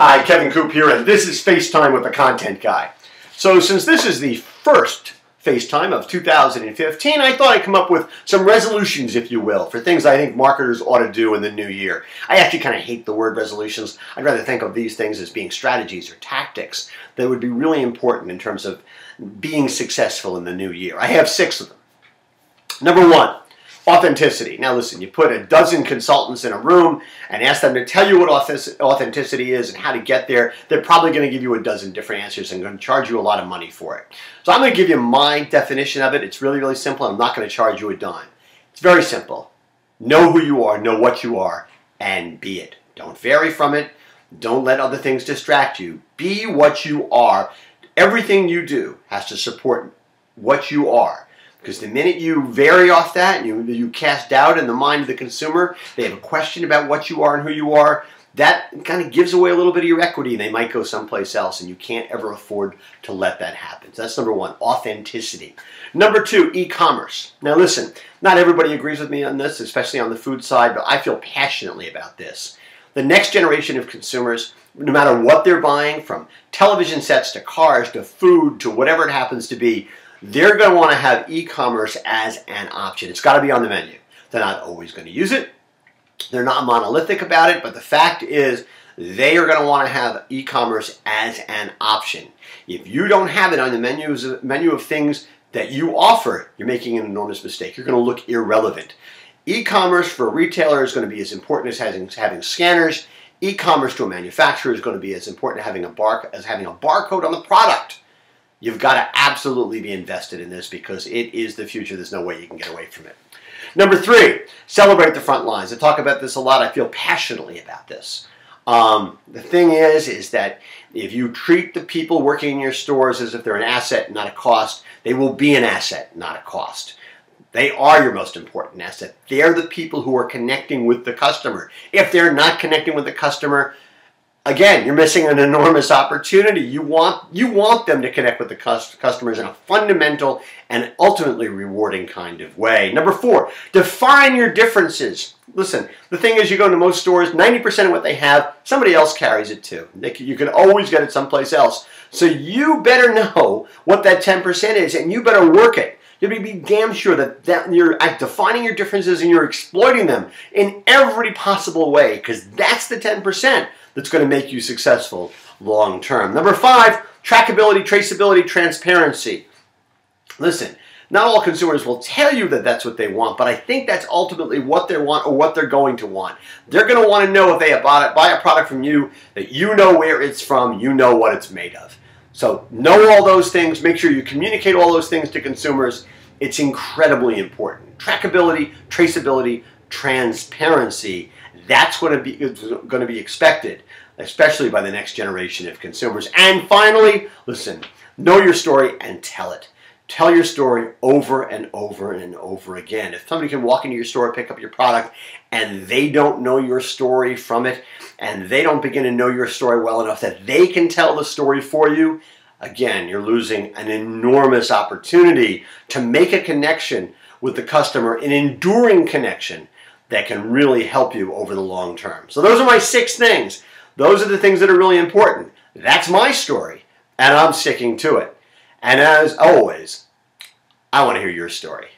Hi, Kevin Coop here, and this is FaceTime with the Content Guy. So since this is the first FaceTime of 2015, I thought I'd come up with some resolutions, if you will, for things I think marketers ought to do in the new year. I actually kind of hate the word resolutions. I'd rather think of these things as being strategies or tactics that would be really important in terms of being successful in the new year. I have 6 of them. Number 1. Authenticity. Now listen, you put a dozen consultants in a room and ask them to tell you what authenticity is and how to get there. They're probably going to give you a dozen different answers and going to charge you a lot of money for it. So I'm going to give you my definition of it. It's really, really simple. I'm not going to charge you a dime. It's very simple. Know who you are, know what you are, and be it. Don't vary from it. Don't let other things distract you. Be what you are. Everything you do has to support what you are. Because the minute you vary off that and you cast doubt in the mind of the consumer, they have a question about what you are and who you are, that kind of gives away a little bit of your equity and they might go someplace else, and you can't ever afford to let that happen. So that's number 1, authenticity. Number 2, e-commerce. Now listen, not everybody agrees with me on this, especially on the food side, but I feel passionately about this. The next generation of consumers, no matter what they're buying, from television sets to cars to food to whatever it happens to be, they're going to want to have e-commerce as an option. It's got to be on the menu. They're not always going to use it. They're not monolithic about it, but the fact is they are going to want to have e-commerce as an option. If you don't have it on the menu of things that you offer, you're making an enormous mistake. You're going to look irrelevant. E-commerce for a retailer is going to be as important as having scanners. E-commerce to a manufacturer is going to be as important as having a barcode on the product. You've got to absolutely be invested in this because it is the future. There's no way you can get away from it. Number 3, celebrate the front lines. I talk about this a lot. I feel passionately about this. The thing is that if you treat the people working in your stores as if they're an asset, not a cost, they will be an asset, not a cost. They are your most important asset. They're the people who are connecting with the customer. If they're not connecting with the customer, again, you're missing an enormous opportunity. You want them to connect with the customers in a fundamental and ultimately rewarding kind of way. Number 4, define your differences. Listen, the thing is, you go into most stores, 90% of what they have, somebody else carries it too. You can always get it someplace else. So you better know what that 10% is, and you better work it. You better be damn sure that you're defining your differences and you're exploiting them in every possible way, because that's the 10% that's going to make you successful long term. Number 5, trackability, traceability, transparency. Listen, not all consumers will tell you that that's what they want, but I think that's ultimately what they want or what they're going to want. They're going to want to know if they buy a product from you, that you know where it's from, you know what it's made of. So know all those things. Make sure you communicate all those things to consumers. It's incredibly important. Trackability, traceability, transparency. That's going to be expected, especially by the next generation of consumers. And finally, listen, know your story and tell it. Tell your story over and over and over again. If somebody can walk into your store, pick up your product, and they don't know your story from it, and they don't begin to know your story well enough that they can tell the story for you, again, you're losing an enormous opportunity to make a connection with the customer, an enduring connection that can really help you over the long term. So those are my 6 things. Those are the things that are really important. That's my story, and I'm sticking to it. And as always, I want to hear your story.